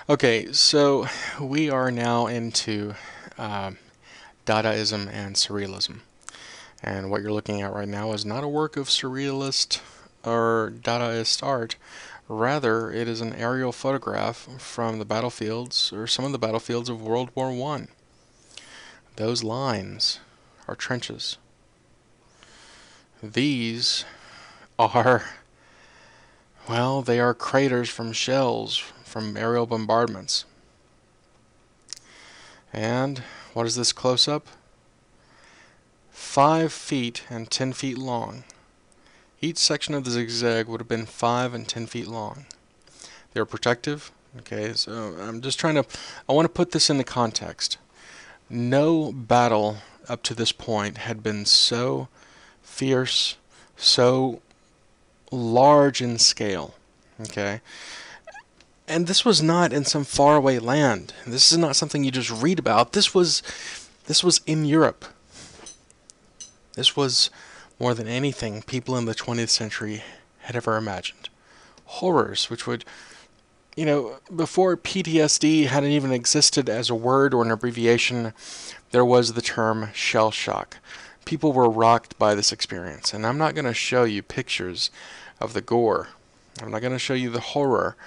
Okay, so we are now into um, Dadaism and Surrealism. And what you're looking at right now is not a work of Surrealist or Dadaist art. Rather, it is an aerial photograph from the battlefields, or some of the battlefields of World War One. Those lines are trenches. These are, well, they are craters from shells from aerial bombardments. And what is this close up? 5 feet and 10 feet long. Each section of the zigzag would have been 5 and 10 feet long. They're protective. Okay, so I want to put this into context. No battle up to this point had been so fierce, so large in scale. Okay, and this was not in some faraway land. This is not something you just read about. This was in Europe. This was more than anything people in the 20th century had ever imagined. Horrors, which would, before PTSD hadn't even existed as a word or an abbreviation, there was the term shell shock. People were rocked by this experience, and I'm not going to show you pictures of the gore. I'm not going to show you the horror,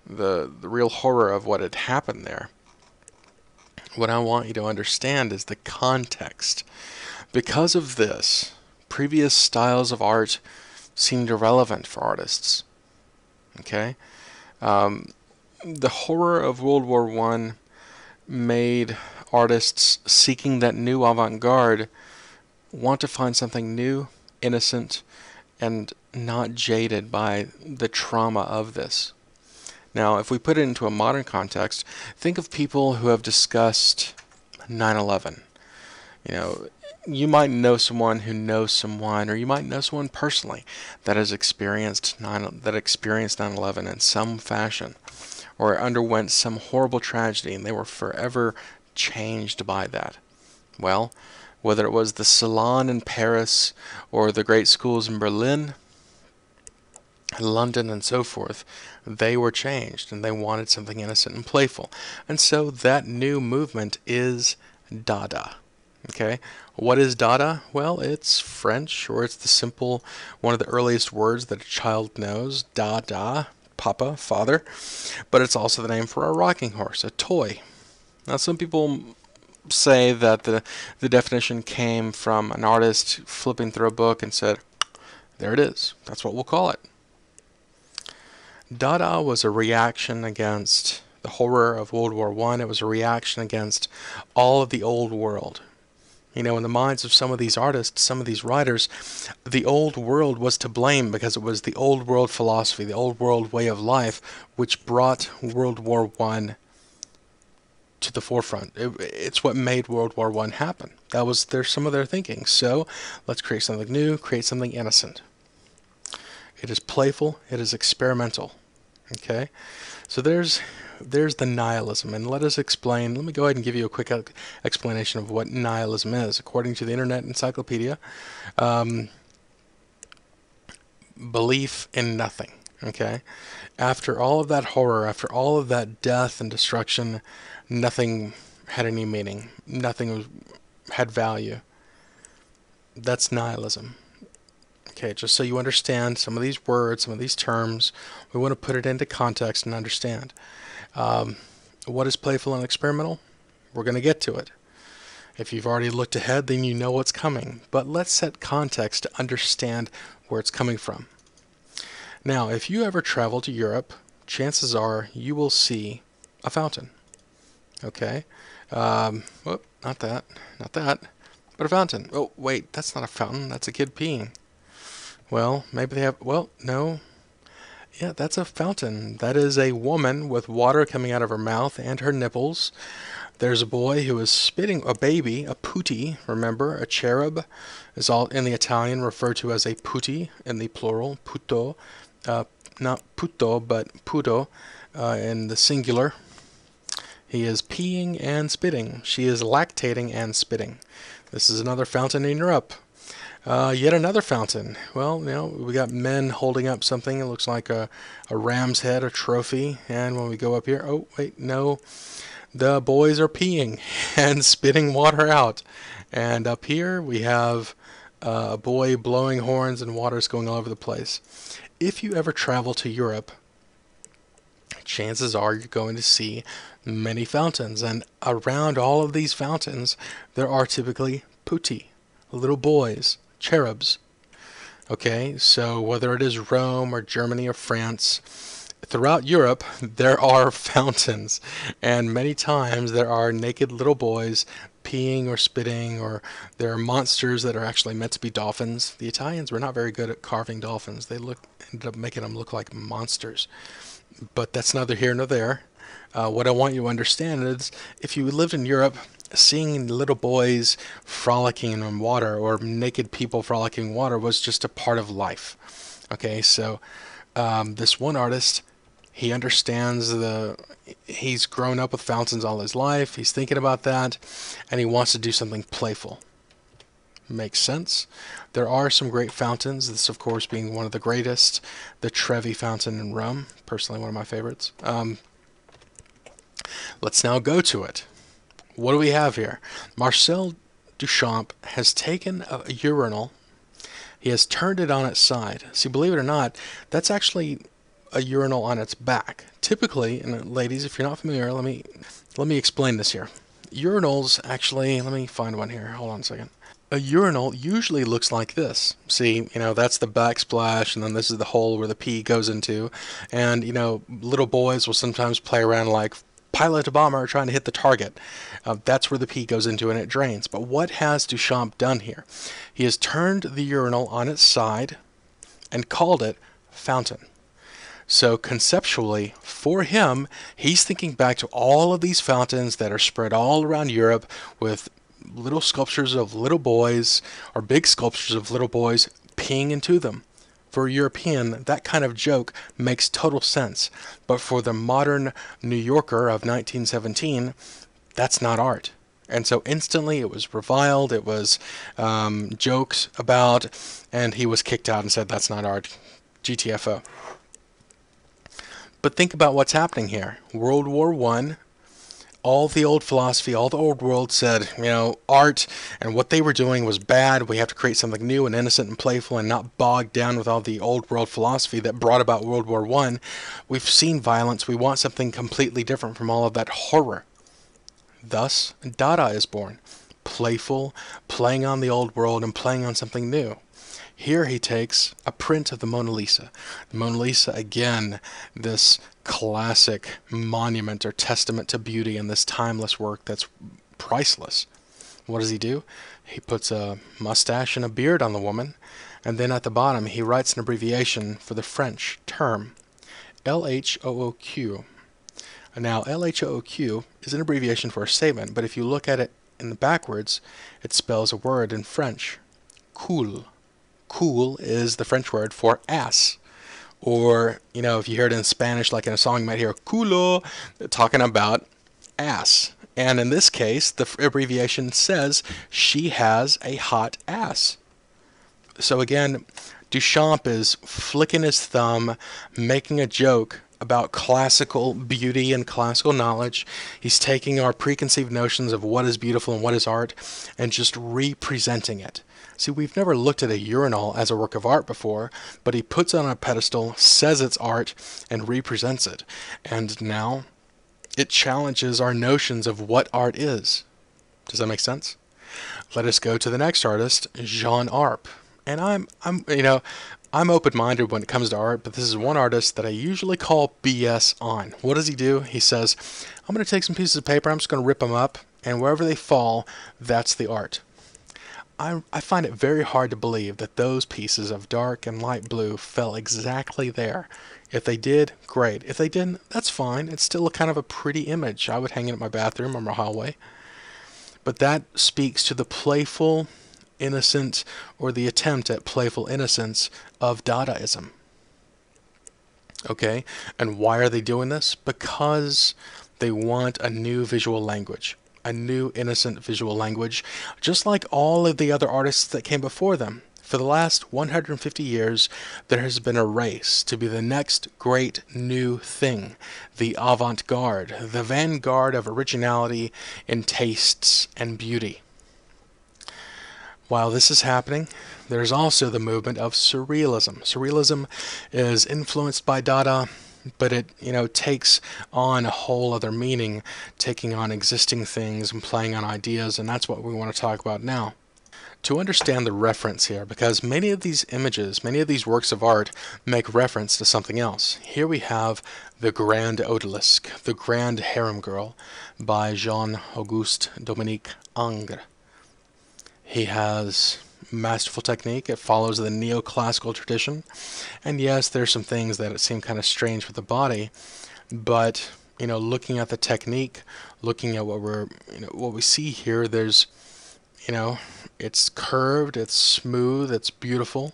the real horror of what had happened there. What I want you to understand is the context. Because of this, previous styles of art seemed irrelevant for artists. Okay? The horror of World War One made artists seeking that new avant-garde want to find something new, innocent, and not jaded by the trauma of this. Now, if we put it into a modern context, think of people who have discussed 9/11. You know, you might know someone who knows someone, or you might know someone personally that has experienced 9/11 in some fashion, or underwent some horrible tragedy, and they were forever changed by that. Well, whether it was the Salon in Paris or the great schools in Berlin, London, and so forth, they were changed and they wanted something innocent and playful. And so that new movement is Dada. Okay, what is Dada? Well, it's French, or it's the simple, one of the earliest words that a child knows, Dada, Papa, Father, but it's also the name for a rocking horse, a toy. Now, some people say that the definition came from an artist flipping through a book and said, there it is, that's what we'll call it. Dada was a reaction against the horror of World War One. It was a reaction against all of the old world. In the minds of some of these artists, some of these writers, the old world was to blame because it was the old world philosophy, the old world way of life, which brought World War One to the forefront. It's what made World War One happen. That was some of their thinking. So let's create something new, create something innocent. It is playful. It is experimental. Okay, so there's the nihilism, and let us explain. Let me go ahead and give you a quick explanation of what nihilism is. According to the Internet Encyclopedia, belief in nothing. Okay, after all of that horror, after all of that death and destruction, nothing had any meaning. Had value. That's nihilism. Okay, just so you understand some of these words, some of these terms, we want to put it into context and understand. What is playful and experimental? We're going to get to it. If you've already looked ahead, then you know what's coming. But let's set context to understand where it's coming from. Now, if you ever travel to Europe, chances are you will see a fountain. Okay? Not that, but a fountain. Oh, wait, that's not a fountain. That's a kid peeing. Well, maybe they have, no. Yeah, that's a fountain. That is a woman with water coming out of her mouth and her nipples. There's a boy who is spitting, a baby, a putti, remember, a cherub is all in the Italian referred to as a putti in the plural, putto, not putto, but puto in the singular. He is peeing and spitting. She is lactating and spitting. This is another fountain in Europe. Yet another fountain. Well, we got men holding up something. It looks like a ram's head, a trophy. And when we go up here, oh, wait, no. The boys are peeing and spitting water out. And up here we have a boy blowing horns and water's going all over the place. If you ever travel to Europe, chances are you're going to see many fountains. And around all of these fountains, there are typically putti, little boys, cherubs. Okay, so whether it is Rome or Germany or France, throughout Europe, there are fountains, and many times there are naked little boys peeing or spitting, or there are monsters that are actually meant to be dolphins. The Italians were not very good at carving dolphins. They ended up making them look like monsters. But that's neither here nor there. What I want you to understand is if you lived in Europe, seeing little boys frolicking in water or naked people frolicking in water was just a part of life. Okay, so this one artist, he understands he's grown up with fountains all his life, he's thinking about that, and he wants to do something playful. Makes sense. There are some great fountains, this of course being one of the greatest, the Trevi Fountain in Rome, personally one of my favorites. Let's now go to it. What do we have here? Marcel Duchamp has taken a urinal, he has turned it on its side. See, believe it or not, that's actually a urinal on its back. Typically, and ladies, if you're not familiar, let me explain this here. Urinals actually, let me find one here. Hold on a second. A urinal usually looks like this. See, that's the backsplash, and then this is the hole where the pee goes into. And, little boys will sometimes play around like pilot a bomber trying to hit the target. That's where the pee goes into and it drains. But what has Duchamp done here? He has turned the urinal on its side and called it fountain. So conceptually, for him, he's thinking back to all of these fountains that are spread all around Europe with little sculptures of little boys or big sculptures of little boys peeing into them. For a European, that kind of joke makes total sense. But for the modern New Yorker of 1917, that's not art. And so instantly it was reviled, it was jokes about, and he was kicked out and said, that's not art. GTFO. But think about what's happening here. World War I, all the old philosophy, all the old world said, art and what they were doing was bad. We have to create something new and innocent and playful and not bogged down with all the old world philosophy that brought about World War I. We've seen violence. We want something completely different from all of that horror. Thus, Dada is born. Playful, playing on the old world and playing on something new. Here he takes a print of the Mona Lisa. The Mona Lisa, again, this classic monument or testament to beauty and this timeless work that's priceless. What does he do? He puts a mustache and a beard on the woman, and then at the bottom he writes an abbreviation for the French term, LHOOQ. Now, LHOOQ is an abbreviation for a statement, but if you look at it in the backwards, it spells a word in French, cool. Cool is the French word for ass. Or, if you hear it in Spanish, like in a song, you might hear culo, talking about ass. And in this case, the abbreviation says she has a hot ass. So again, Duchamp is flicking his thumb, making a joke about classical beauty and classical knowledge. He's taking our preconceived notions of what is beautiful and what is art and just representing it. See, we've never looked at a urinal as a work of art before, but he puts it on a pedestal, says it's art, and represents it. And now it challenges our notions of what art is. Does that make sense? Let us go to the next artist, Jean Arp. And I'm open-minded when it comes to art, but this is one artist that I usually call BS on. What does he do? He says, I'm going to take some pieces of paper, I'm just going to rip them up, and wherever they fall, that's the art. I find it very hard to believe that those pieces of dark and light blue fell exactly there. If they did, great. If they didn't, that's fine. It's still kind of a pretty image. I would hang it in my bathroom or my hallway. But that speaks to the playful innocent, or the attempt at playful innocence of Dadaism. Okay? And why are they doing this? Because they want a new visual language. A new innocent visual language, just like all of the other artists that came before them. For the last 150 years, there has been a race to be the next great new thing, the avant-garde, the vanguard of originality in tastes and beauty. While this is happening, there's also the movement of surrealism. Surrealism is influenced by Dada, but it, takes on a whole other meaning, taking on existing things and playing on ideas, and that's what we want to talk about now. To understand the reference here, because many of these images, many of these works of art make reference to something else. Here we have The Grand Odalisque, The Grand Harem Girl by Jean-Auguste Dominique Ingres. He has masterful technique. It follows the neoclassical tradition. And yes, there's some things that seem kind of strange with the body, but looking at the technique, looking at what we see here, there's it's curved, it's smooth, it's beautiful,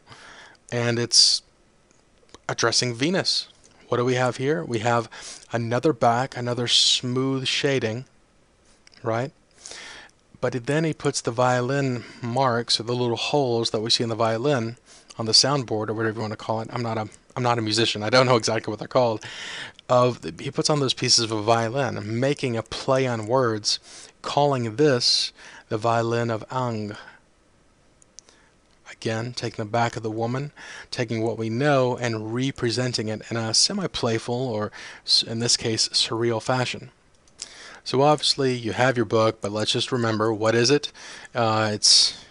and it's addressing Venus. What do we have here? We have another back, another smooth shading, right? But then he puts the violin marks, or the little holes that we see in the violin, on the soundboard, or whatever you want to call it. I'm not a musician. I don't know exactly what they're called. He puts on those pieces of a violin, making a play on words, calling this the violin of Ingres. Again, taking the back of the woman, taking what we know and representing it in a semi-playful, or in this case, surreal fashion. So obviously you have your book, but let's just remember, what is it? It's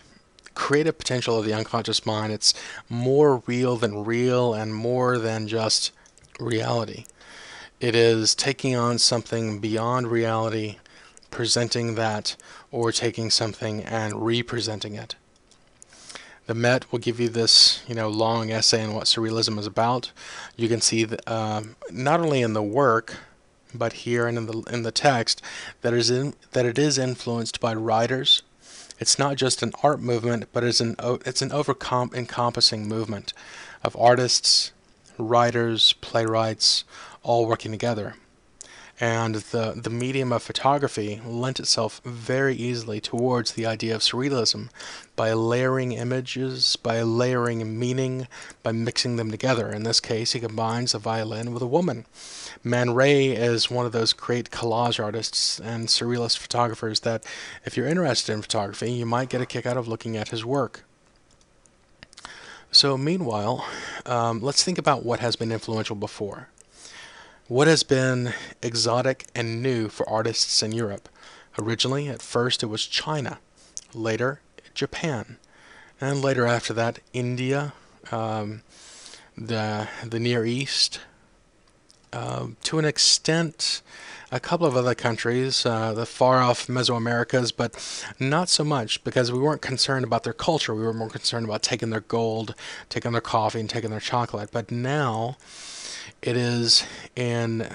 creative potential of the unconscious mind. It's more real than real and more than just reality. It is taking on something beyond reality, presenting that, or taking something and representing it. The Met will give you this, long essay on what surrealism is about. You can see that, not only in the work, but here and in the text, that it is influenced by writers. It's not just an art movement, but it's an encompassing movement of artists, writers, playwrights, all working together. And the medium of photography lent itself very easily towards the idea of surrealism by layering images, by layering meaning, by mixing them together. In this case, he combines a violin with a woman. Man Ray is one of those great collage artists and surrealist photographers that, if you're interested in photography, you might get a kick out of looking at his work. So meanwhile, let's think about what has been influential before. What has been exotic and new for artists in Europe? Originally, at first, it was China. Later, Japan. And later after that, India, the Near East. To an extent, a couple of other countries, the far-off Mesoamericas, but not so much, because we weren't concerned about their culture. We were more concerned about taking their gold, taking their coffee, and taking their chocolate. But now, it is in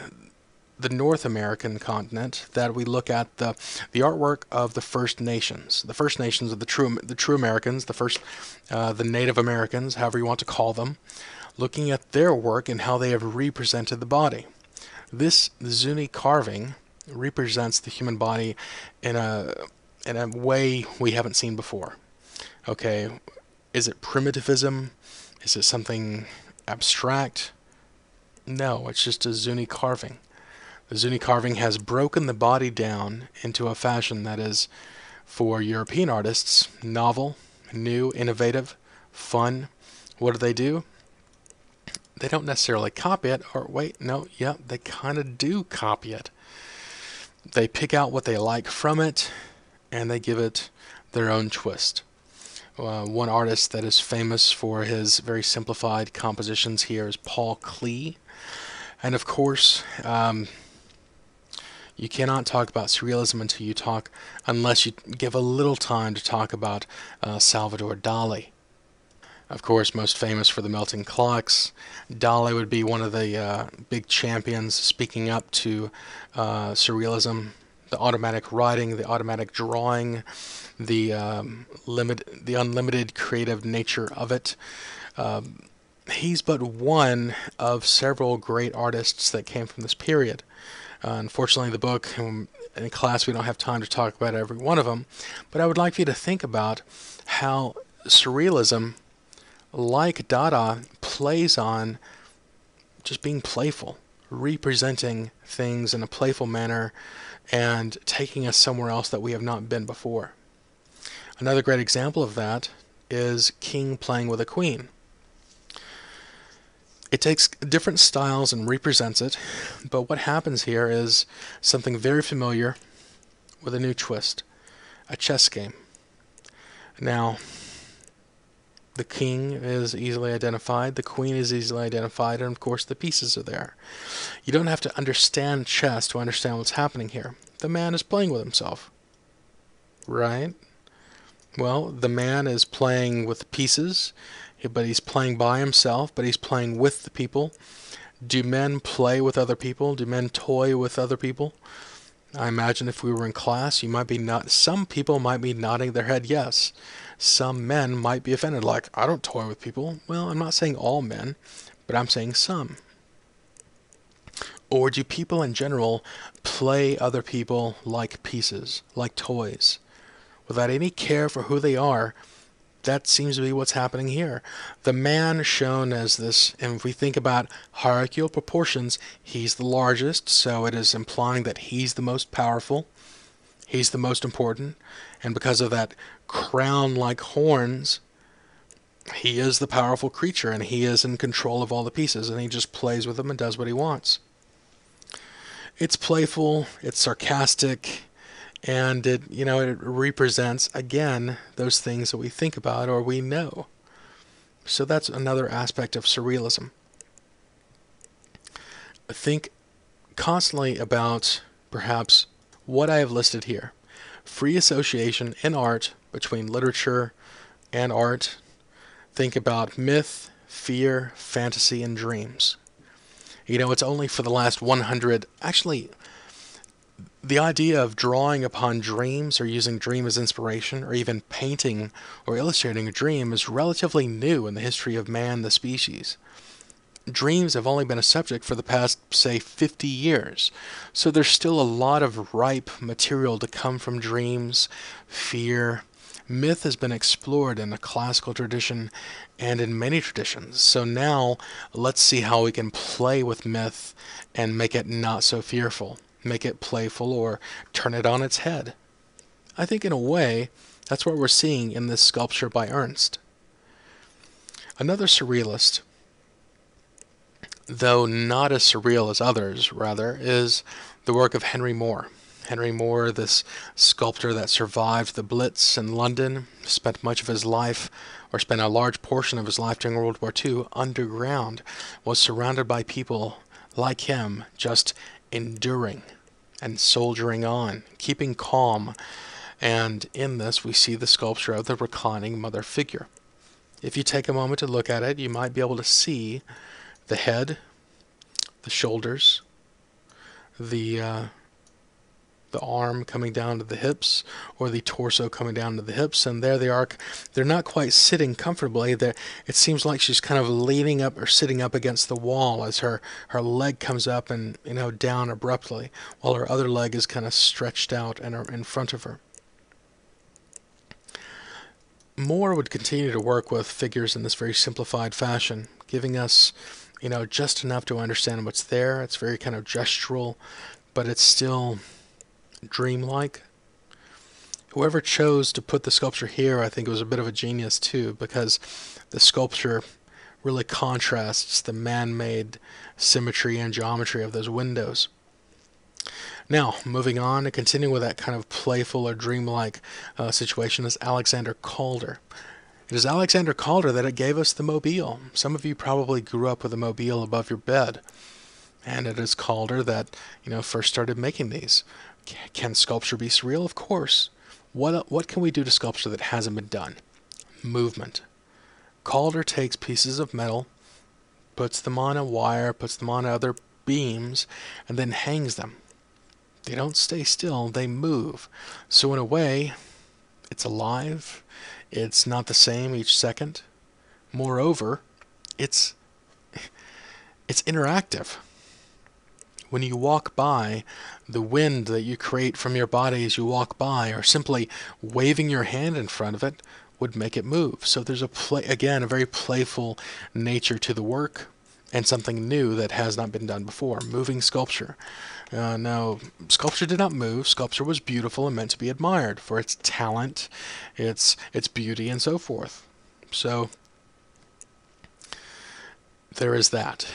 the North American continent that we look at the artwork of the First Nations. The First Nations are the true Americans, the Native Americans, however you want to call them, looking at their work and how they have represented the body. This Zuni carving represents the human body in a way we haven't seen before. Okay, is it primitivism? Is it something abstract? No, it's just a Zuni carving. The Zuni carving has broken the body down into a fashion that is, for European artists, novel, new, innovative, fun. What do? They don't necessarily copy it, or wait, no, yeah, they kind of do copy it. They pick out what they like from it, and they give it their own twist. One artist that is famous for his very simplified compositions here is Paul Klee. And of course, you cannot talk about surrealism unless you give a little time to talk about Salvador Dali. Of course, most famous for the melting clocks. Dali would be one of the big champions speaking up to surrealism, the automatic writing, the automatic drawing, the unlimited creative nature of it. He's but one of several great artists that came from this period. Unfortunately, the book, in class we don't have time to talk about every one of them, but I would like for you to think about how surrealism like Dada, plays on just being playful, representing things in a playful manner and taking us somewhere else that we have not been before. Another great example of that is king playing with a queen. It takes different styles and represents it, but what happens here is something very familiar with a new twist, a chess game. Now, the king is easily identified, the queen is easily identified, and of course the pieces are there. You don't have to understand chess to understand what's happening here. The man is playing with himself, right? Well, the man is playing with pieces, but he's playing by himself, but he's playing with the people. Do men play with other people? Do men toy with other people? I imagine if we were in class, some people might be nodding their head yes. Some men might be offended, like, I don't toy with people. Well, I'm not saying all men, but I'm saying some. Or do people in general play other people like pieces, like toys, without any care for who they are? That seems to be what's happening here. The man shown as this, and if we think about hierarchical proportions, he's the largest, so it is implying that he's the most powerful, he's the most important, and because of that crown-like horns, he is the powerful creature, and he is in control of all the pieces, and he just plays with them and does what he wants. It's playful, it's sarcastic, and it represents, again, those things that we think about or we know. So that's another aspect of surrealism. Think constantly about, perhaps, what I have listed here. Free association in art between literature and art. Think about myth, fear, fantasy, and dreams. It's only for the last 100, actually, the idea of drawing upon dreams or using dream as inspiration or even painting or illustrating a dream is relatively new in the history of man, the species. Dreams have only been a subject for the past, say, 50 years. So there's still a lot of ripe material to come from dreams, fear. Myth has been explored in the classical tradition and in many traditions. So now let's see how we can play with myth and make it not so fearful. Make it playful or turn it on its head. I think in a way, that's what we're seeing in this sculpture by Ernst. Another surrealist, though not as surreal as others, rather, is the work of Henry Moore. Henry Moore, this sculptor that survived the Blitz in London, spent much of his life, or spent a large portion of his life during World War II, underground, was surrounded by people like him, just enduring and soldiering on, keeping calm. And in this, we see the sculpture of the reclining mother figure. If you take a moment to look at it, you might be able to see the head, the shoulders, the arm coming down to the hips, or the torso coming down to the hips, and there they are. They're not quite sitting comfortably. It seems like she's kind of leaning up or sitting up against the wall as her leg comes up and down abruptly, while her other leg is kind of stretched out and in front of her. Moore would continue to work with figures in this very simplified fashion, giving us just enough to understand what's there. It's very kind of gestural, but it's still dreamlike. Whoever chose to put the sculpture here, I think, was a bit of a genius too, because the sculpture really contrasts the man-made symmetry and geometry of those windows. Now, moving on and continuing with that kind of playful or dreamlike situation is Alexander Calder. It is Alexander Calder that gave us the Mobile. Some of you probably grew up with a Mobile above your bed, and it is Calder that first started making these. Can sculpture be surreal? Of course. What can we do to sculpture that hasn't been done? Movement. Calder takes pieces of metal, puts them on a wire, puts them on other beams, and then hangs them. They don't stay still, they move. So in a way, it's alive. It's not the same each second. Moreover, it's interactive. When you walk by, the wind that you create from your body as you walk by, or simply waving your hand in front of it, would make it move. So there's again, a very playful nature to the work, and something new that has not been done before, moving sculpture. Now, sculpture did not move. Sculpture was beautiful and meant to be admired for its talent, its beauty, and so forth. So there is that.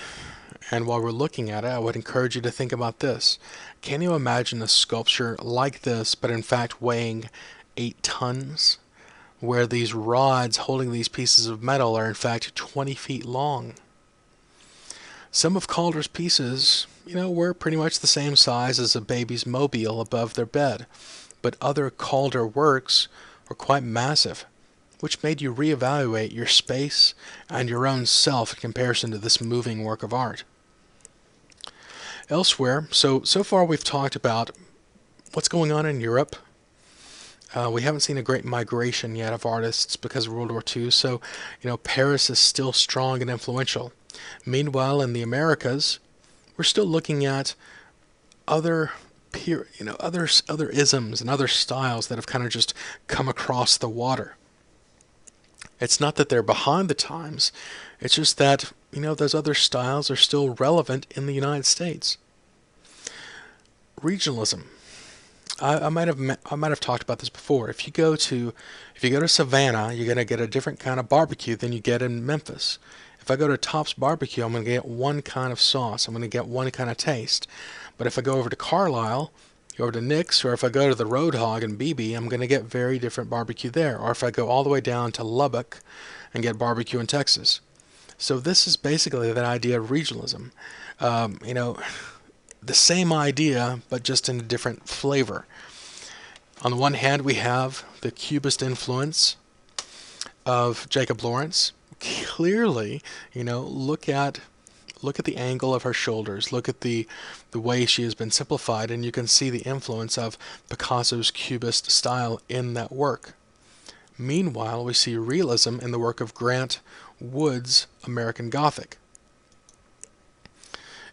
And while we're looking at it, I would encourage you to think about this. Can you imagine a sculpture like this, but in fact weighing 8 tons? Where these rods holding these pieces of metal are in fact 20 feet long. Some of Calder's pieces, were pretty much the same size as a baby's mobile above their bed, but other Calder works were quite massive, which made you reevaluate your space and your own self in comparison to this moving work of art. Elsewhere, so far we've talked about what's going on in Europe. We haven't seen a great migration yet of artists because of World War II, so Paris is still strong and influential. Meanwhile, in the Americas, we're still looking at other isms and other styles that have kind of just come across the water. It's not that they're behind the times, it's just that those other styles are still relevant in the United States. Regionalism. I might have talked about this before. If you go to Savannah, you're going to get a different kind of barbecue than you get in Memphis. If I go to Tops Barbecue, I'm going to get one kind of sauce. I'm going to get one kind of taste. But if I go over to Carlisle, go over to Nick's, or if I go to the Roadhog in Beebe, I'm going to get very different barbecue there. Or if I go all the way down to Lubbock and get barbecue in Texas. So this is basically that idea of regionalism. The same idea, but just in a different flavor. On the one hand, we have the Cubist influence of Jacob Lawrence. Clearly, look at the angle of her shoulders. Look at the way she has been simplified, and you can see the influence of Picasso's Cubist style in that work. Meanwhile, we see realism in the work of Grant Wood's American Gothic.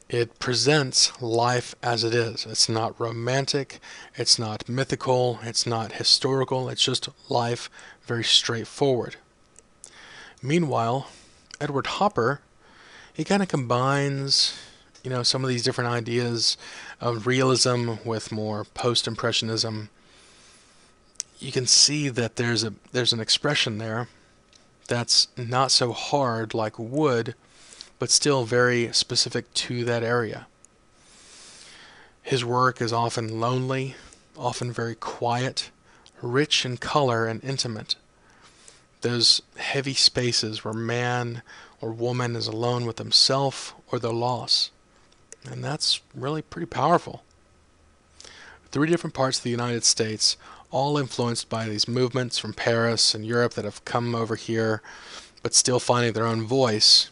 It presents life as it is. It's not romantic, it's not mythical, it's not historical, it's just life, very straightforward. Meanwhile, Edward Hopper, he kind of combines, some of these different ideas of realism with more post-impressionism. You can see that there's an expression there that's not so hard like Wood, but still very specific to that area. His work is often lonely, often very quiet, rich in color and intimate. Those heavy spaces where man or woman is alone with themselves or their loss. And that's really pretty powerful. 3 different parts of the United States, all influenced by these movements from Paris and Europe that have come over here, but still finding their own voice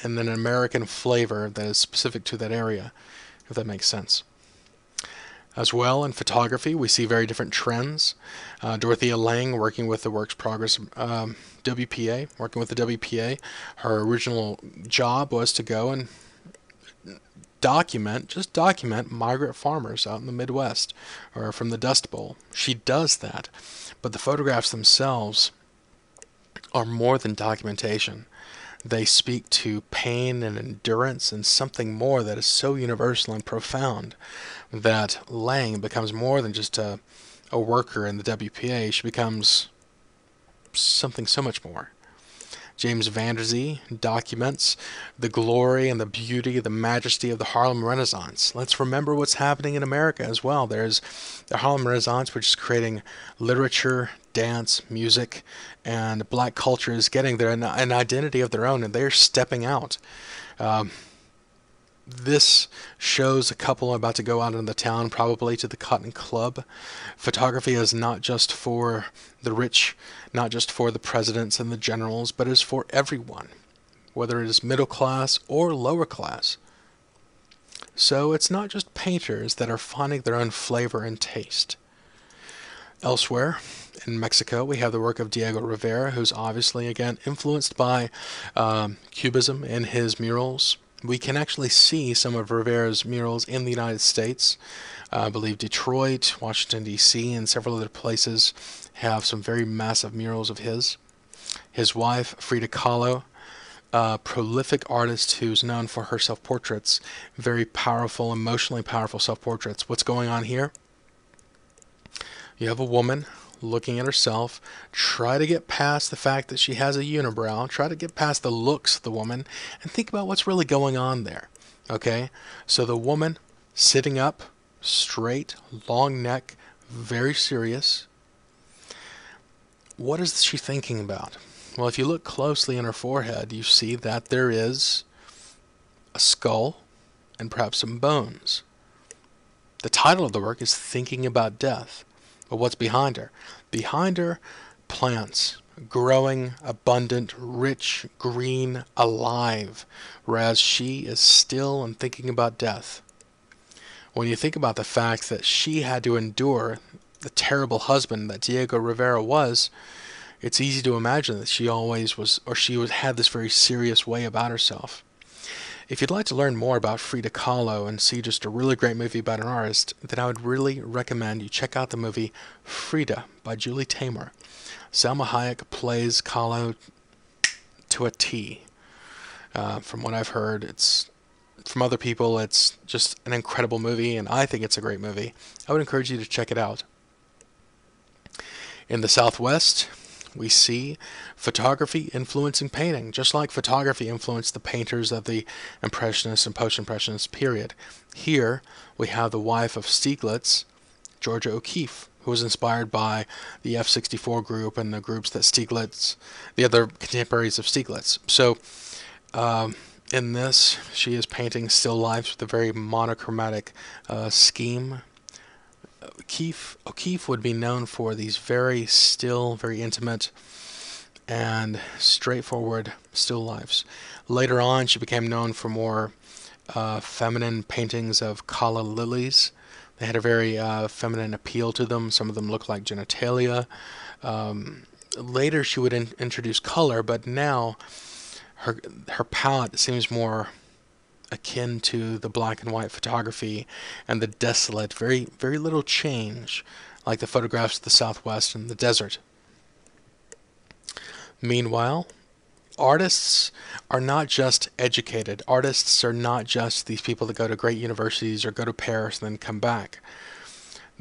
and an American flavor that is specific to that area, if that makes sense. As well, in photography, we see very different trends. Dorothea Lange, working with the Works Progress WPA, working with the WPA, her original job was to go and document migrant farmers out in the Midwest or from the Dust Bowl. She does that, but the photographs themselves are more than documentation. They speak to pain and endurance and something more that is so universal and profound that Lange becomes more than just a worker in the WPA. She becomes something so much more. James Vanderzee documents the glory and the beauty, the majesty of the Harlem Renaissance. Let's remember what's happening in America as well. There's the Harlem Renaissance, which is creating literature, dance, music, and black culture is getting there an identity of their own, and they're stepping out. This shows a couple about to go out in the town, probably to the Cotton Club. Photography is not just for the rich, not just for the presidents and the generals, but is for everyone, whether it is middle class or lower class. So it's not just painters that are finding their own flavor and taste. Elsewhere, in Mexico, we have the work of Diego Rivera, who's obviously, again, influenced by Cubism in his murals. We can actually see some of Rivera's murals in the United States. I believe Detroit, Washington, D.C., and several other places have some very massive murals of his. His wife, Frida Kahlo, a prolific artist who's known for her self-portraits, very powerful, emotionally powerful self-portraits. What's going on here? You have a woman looking at herself, try to get past the fact that she has a unibrow, try to get past the looks of the woman, and think about what's really going on there. Okay? So the woman sitting up, straight, long neck, very serious. What is she thinking about? Well, if you look closely in her forehead, you see that there is a skull and perhaps some bones. The title of the work is Thinking About Death. But what's behind her? Behind her, plants, growing, abundant, rich, green, alive, whereas she is still and thinking about death. When you think about the fact that she had to endure the terrible husband that Diego Rivera was, it's easy to imagine that she always was, or she had this very serious way about herself. If you'd like to learn more about Frida Kahlo and see just a really great movie about an artist, then I would really recommend you check out the movie Frida by Julie Taymor. Salma Hayek plays Kahlo to a T. From what I've heard, from other people, it's just an incredible movie, and I think it's a great movie. I would encourage you to check it out. In the Southwest, we see photography influencing painting, just like photography influenced the painters of the Impressionist and Post-Impressionist period. Here, we have the wife of Stieglitz, Georgia O'Keeffe, who was inspired by the F-64 group and the groups that Stieglitz, the other contemporaries of Stieglitz. So, in this, she is painting still lifes with a very monochromatic scheme. O'Keeffe would be known for these very still, very intimate, and straightforward still lifes. Later on, she became known for more feminine paintings of calla lilies. They had a very feminine appeal to them. Some of them looked like genitalia. Later, she would introduce color, but now her palette seems more akin to the black and white photography and the desolate, very, very little change, like the photographs of the Southwest and the desert. Meanwhile, artists are not just educated. Artists are not just these people that go to great universities or go to Paris and then come back.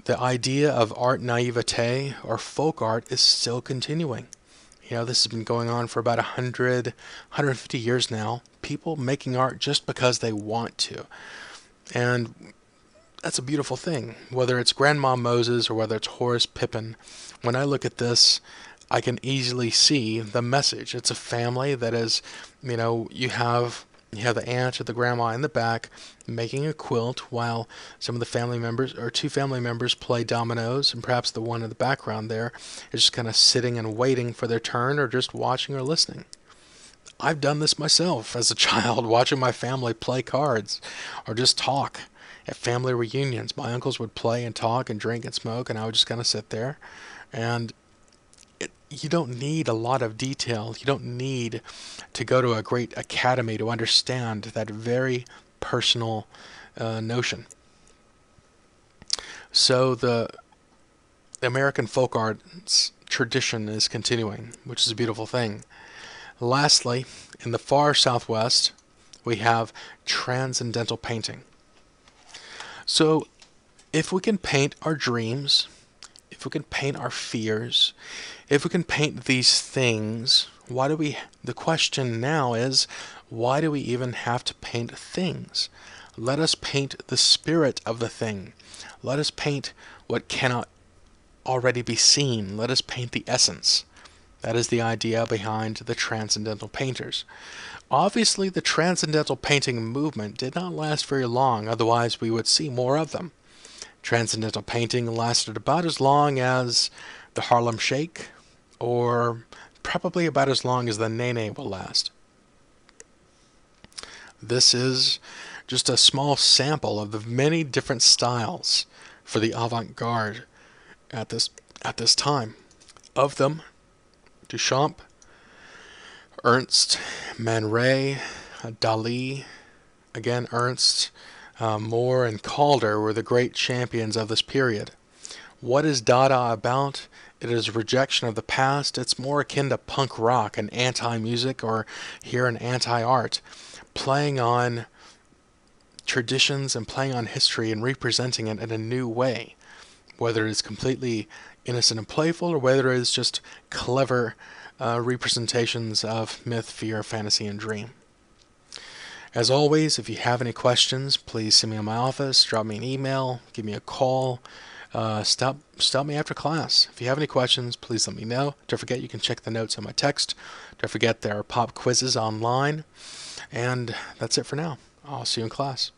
The idea of art naivete or folk art is still continuing. You know, this has been going on for about 150 years now. People making art just because they want to. And that's a beautiful thing. Whether it's Grandma Moses or whether it's Horace Pippin, when I look at this, I can easily see the message. It's a family that is, you have the aunt or the grandma in the back making a quilt while some of the family members or two family members play dominoes, and perhaps the one in the background there is just kind of sitting and waiting for their turn or just watching or listening. I've done this myself as a child, watching my family play cards or just talk at family reunions. My uncles would play and talk and drink and smoke, and I would just kind of sit there. And you don't need a lot of detail. You don't need to go to a great academy to understand that very personal notion. So the American folk arts tradition is continuing, which is a beautiful thing. Lastly, in the far Southwest, we have transcendental painting. So if we can paint our dreams, if we can paint our fears, if we can paint these things, the question now is, why do we even have to paint things? Let us paint the spirit of the thing. Let us paint what cannot already be seen. Let us paint the essence. That is the idea behind the transcendental painters. Obviously, the transcendental painting movement did not last very long, otherwise we would see more of them. Transcendental painting lasted about as long as the Harlem Shake, or probably about as long as the Nene will last. This is just a small sample of the many different styles for the avant-garde at this time. Of them, Duchamp, Ernst, Man Ray, Dali, Again, Ernst, Moore, and Calder were the great champions of this period. What is Dada about? It is a rejection of the past. It's more akin to punk rock and anti-music, or here an anti-art, playing on traditions and playing on history and representing it in a new way, whether it's completely innocent and playful or whether it's just clever representations of myth, fear, fantasy, and dream. As always, if you have any questions, please send me in my office, drop me an email, give me a call, stop me after class. If you have any questions, please let me know. Don't forget you can check the notes on my text. Don't forget there are pop quizzes online. And that's it for now. I'll see you in class.